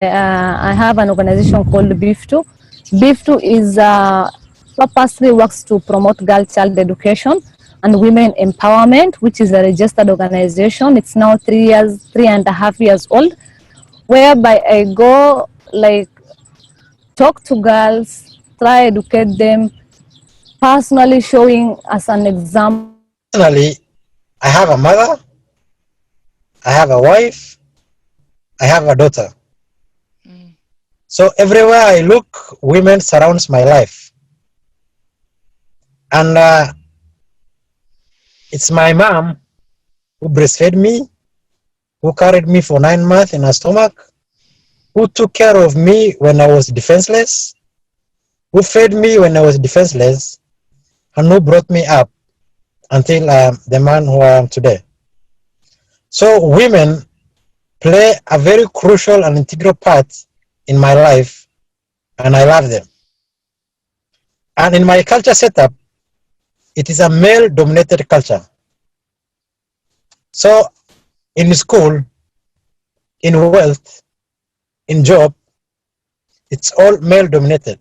I have an organization called BIFTO. BIFTO is purposely works to promote girl child education and women empowerment, which is a registered organization. It's now 3 years, 3.5 years old, whereby I go like talk to girls, try educate them, personally showing as an example. Personally, I have a mother, I have a wife, I have a daughter. Mm. So everywhere I look, women surrounds my life. And it's my mom who breastfed me, who carried me for 9 months in her stomach, who took care of me when I was defenseless, who fed me when I was defenseless, and who brought me up until I am the man who I am today. So women play a very crucial and integral part in my life, and I love them. And in my culture setup, it is a male-dominated culture. So in school, in wealth, in job, it's all male-dominated.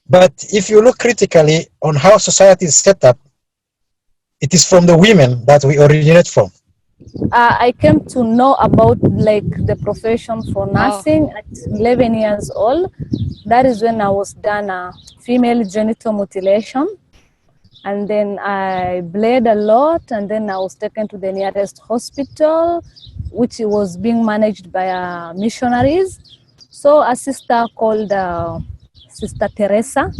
But if you look critically on how society is set up, it is from the women that we originate from. I came to know about like the profession for Oh. nursing at 11 years old. That is when I was done a female genital mutilation, and then I bled a lot, and then I was taken to the nearest hospital, which was being managed by missionaries. So a sister called Sister Teresa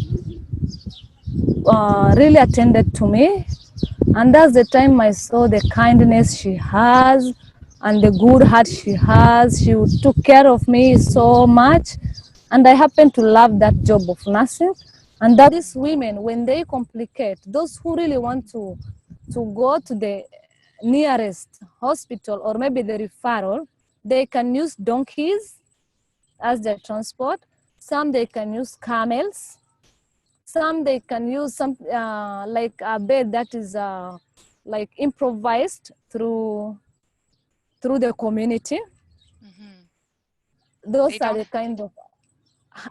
really attended to me, and that's the time I saw the kindness she has and the good heart she has. She took care of me so much, and I happen to love that job of nursing. And that is women, when they complicate, those who really want to go to the nearest hospital or maybe the referral, they can use donkeys as their transport. Some they can use camels. Some they can use some like a bed that is like improvised through the community. Mm-hmm. They Those are don't the kind of,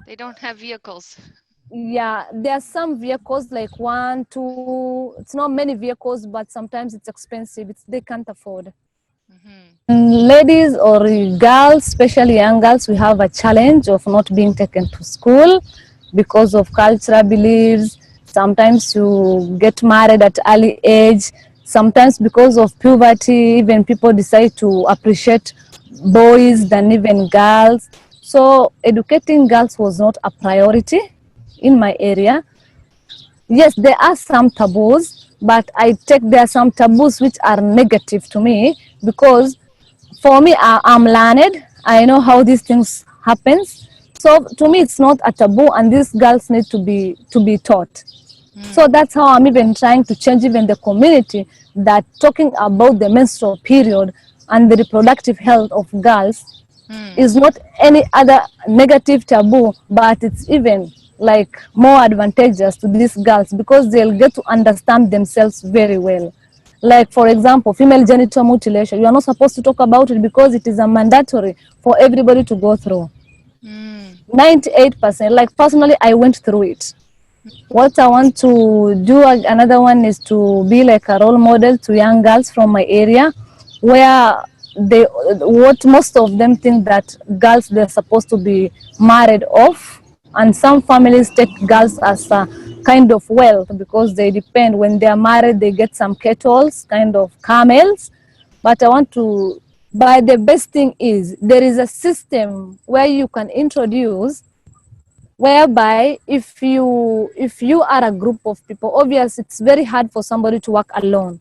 they don't have vehicles. yeah, there are some vehicles like one, two, it's not many vehicles, but sometimes it's expensive. They can't afford. Mm-hmm. Ladies or girls, especially young girls, we have a challenge of not being taken to school because of cultural beliefs. Sometimes you get married at early age. Sometimes because of puberty, even people decide to appreciate boys than even girls. So educating girls was not a priority in my area. Yes, there are some taboos, but I take there are some taboos which are negative to me, because for me, I'm learned. I know how these things happens. So to me, it's not a taboo, and these girls need to be taught. So Mm. that's how I'm even trying to change even the community, that talking about the menstrual period and the reproductive health of girls Mm. is not any other negative taboo, but it's even like more advantageous to these girls, because they'll get to understand themselves very well. Like for example, female genital mutilation, you are not supposed to talk about it because it is a mandatory for everybody to go through. Mm. 98%, like personally I went through it. What I want to do, another one, is to be like a role model to young girls from my area, where they, what most of them think that girls, they're supposed to be married off, and some families take girls as a kind of wealth, because they depend, when they are married they get some kettles, kind of camels. But I want to, but the best thing is there is a system where you can introduce, whereby if you are a group of people, obviously it's very hard for somebody to work alone.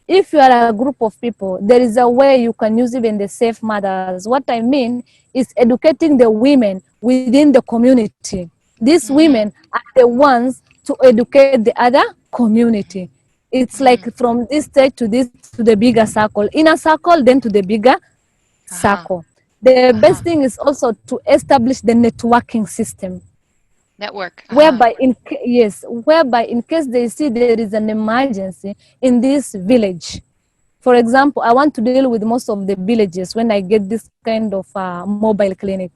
If you are a group of people, there is a way you can use even the safe mothers. What I mean is educating the women within the community. These women Mm-hmm. are the ones to educate the other community. It's like Mm. from this stage to this, to the bigger circle, inner circle, then to the bigger Uh-huh. circle. The best Uh-huh. thing is also to establish the networking system, Network. Uh-huh. whereby yes, whereby in case they see there is an emergency in this village, For example, I want to deal with most of the villages when I get this kind of mobile clinic.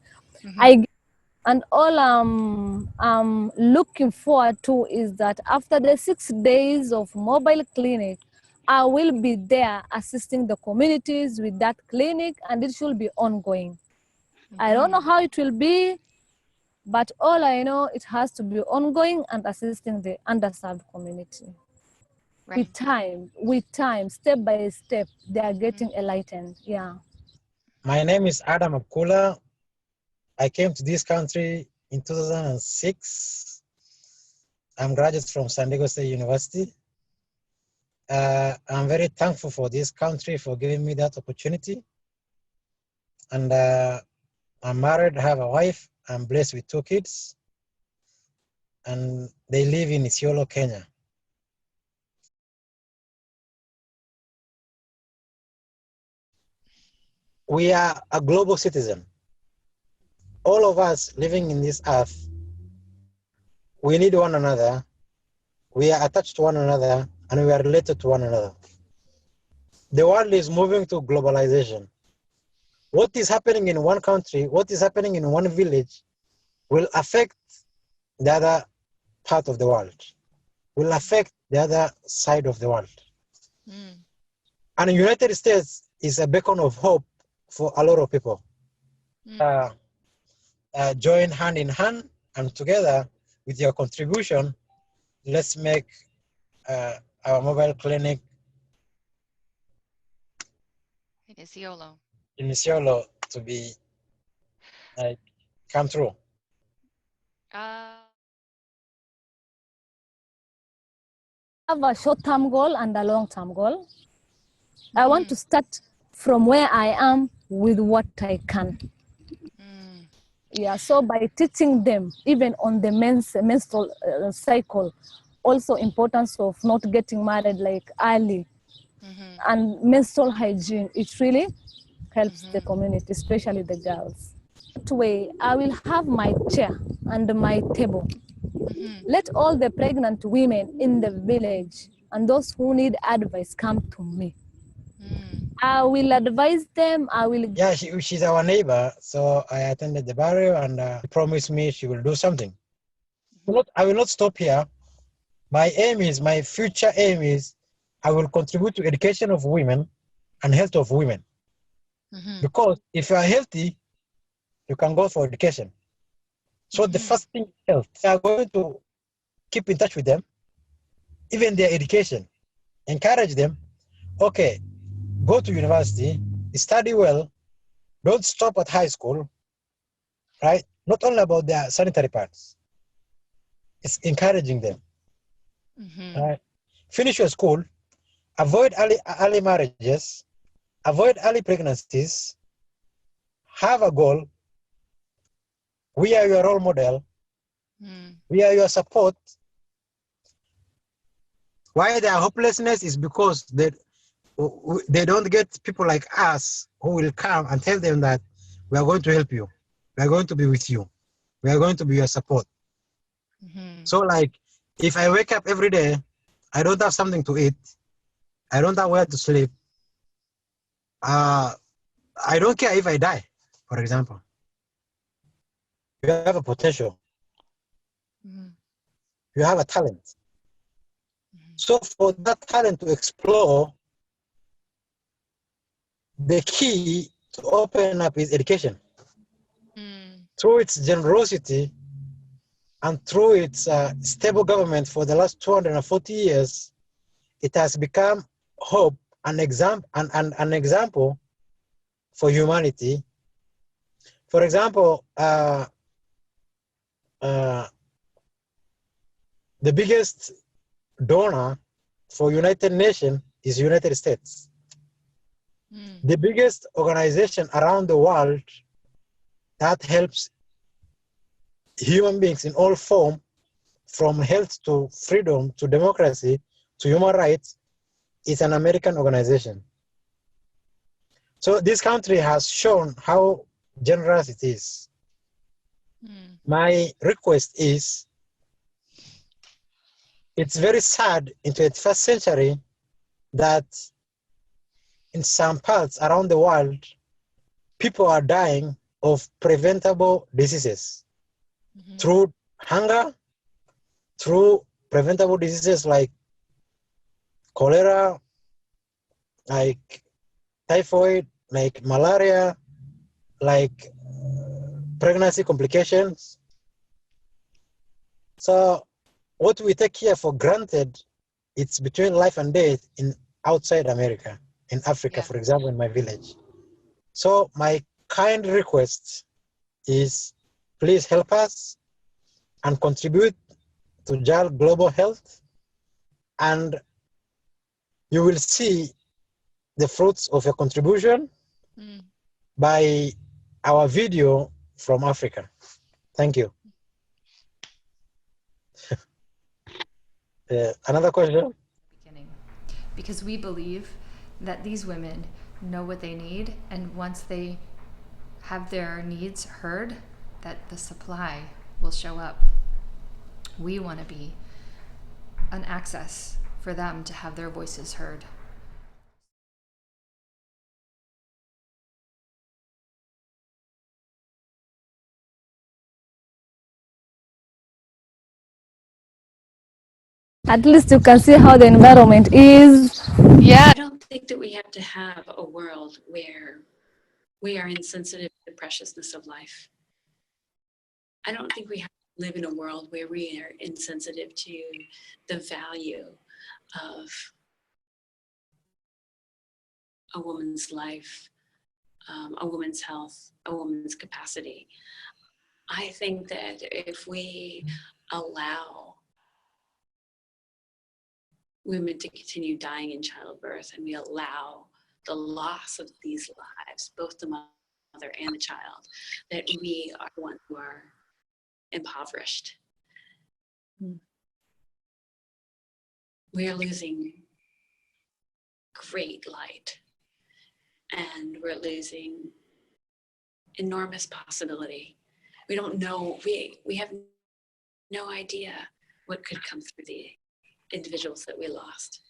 And all I'm looking forward to is that after the 6 days of mobile clinic, I will be there assisting the communities with that clinic, and it should be ongoing. I don't know how it will be, but all I know, it has to be ongoing and assisting the underserved community. Right. With time, step by step, they are getting enlightened. Yeah. My name is Adam Abkula. I came to this country in 2006. I'm graduate from San Diego State University. I'm very thankful for this country for giving me that opportunity. And I'm married, I have a wife. I'm blessed with 2 kids. And they live in Isiolo, Kenya. We are a global citizen. All of us living in this earth, we need one another. We are attached to one another, and we are related to one another. The world is moving to globalization. What is happening in one country, what is happening in one village will affect the other part of the world, will affect the other side of the world. And the United States is a beacon of hope for a lot of people. Join hand in hand, and together with your contribution, let's make our mobile clinic in Isiolo to be come true. I have a short-term goal and a long-term goal. I want to start from where I am with what I can. Yeah, so by teaching them, even on the menstrual cycle, also importance of not getting married like early, and menstrual hygiene, it really helps the community, especially the girls. That way, I will have my chair and my table. Let all the pregnant women in the village and those who need advice come to me. I will advise them. Yeah, she's our neighbor, so I attended the burial, and she promised me she will do something. I will not stop here. My future aim is, I will contribute to education of women and health of women. Because if you are healthy, you can go for education. So the first thing is health. We are going to keep in touch with them, even their education. Encourage them. Okay, go to university, study well, don't stop at high school, right? Not only about their sanitary parts. It's encouraging them. Right? Finish your school, avoid early marriages, avoid early pregnancies, have a goal. We are your role model. We are your support. Why their hopelessness is because they don't get people like us who will come and tell them that we are going to help you. We are going to be with you. We are going to be your support. So like, if I wake up every day, I don't have something to eat, I don't have where to sleep, I don't care if I die, for example. You have a potential. You have a talent. So for that talent to explore, the key to open up is education. Through its generosity and through its stable government for the last 240 years, it has become hope, an example for humanity. For example, the biggest donor for United Nations is United States. The biggest organization around the world that helps human beings in all form, from health to freedom to democracy to human rights, is an American organization. So this country has shown how generous it is. My request is, it's very sad in 21st century that in some parts around the world, people are dying of preventable diseases through hunger, through preventable diseases like cholera, like typhoid, like malaria, like pregnancy complications. So what we take here for granted, it's between life and death in outside America, in Africa, for example, in my village. So my kind request is, please help us and contribute to JAL Global Health, and you will see the fruits of your contribution by our video from Africa. Thank you. Another question? Because we believe that these women know what they need, and once they have their needs heard, that the supply will show up. We want to be an access for them to have their voices heard. At least you can see how the environment is. Yeah. I don't think that we have to have a world where we are insensitive to the preciousness of life. I don't think we have to live in a world where we are insensitive to the value of a woman's life, a woman's health, a woman's capacity. I think that if we allow women to continue dying in childbirth, and we allow the loss of these lives, both the mother and the child, that we are the ones who are impoverished. We are losing great light, and we're losing enormous possibility. We don't know, we have no idea what could come through the individuals that we lost.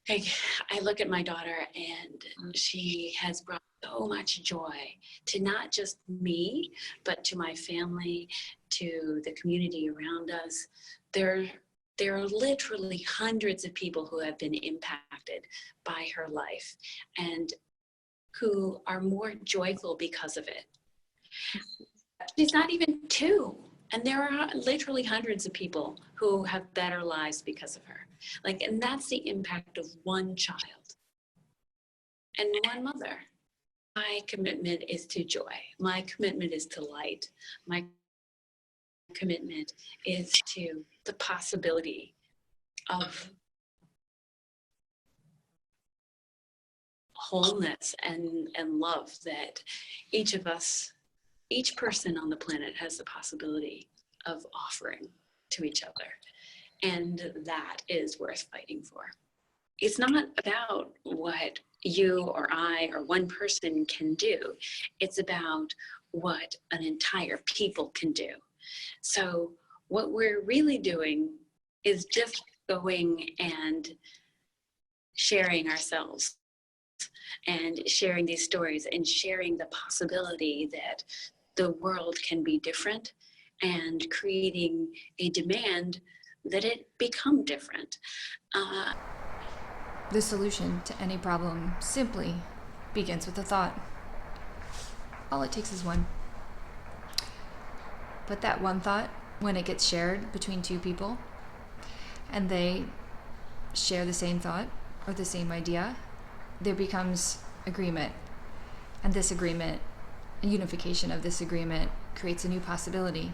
I look at my daughter, and she has brought so much joy to not just me, but to my family, to the community around us. There are literally hundreds of people who have been impacted by her life and who are more joyful because of it. She's not even 2. And there are literally hundreds of people who have better lives because of her. And that's the impact of one child and one mother. My commitment is to joy. My commitment is to light. My commitment is to the possibility of wholeness and love that each of us, each person on the planet has the possibility of offering to each other. And that is worth fighting for. It's not about what you or I or one person can do. It's about what an entire people can do. So what we're really doing is just going and sharing ourselves and sharing these stories and sharing the possibility that the world can be different, and creating a demand that it become different. The solution to any problem simply begins with a thought. All it takes is one. But that one thought, when it gets shared between 2 people, and they share the same thought or the same idea, there becomes agreement. And this agreement, a unification of this agreement, creates a new possibility.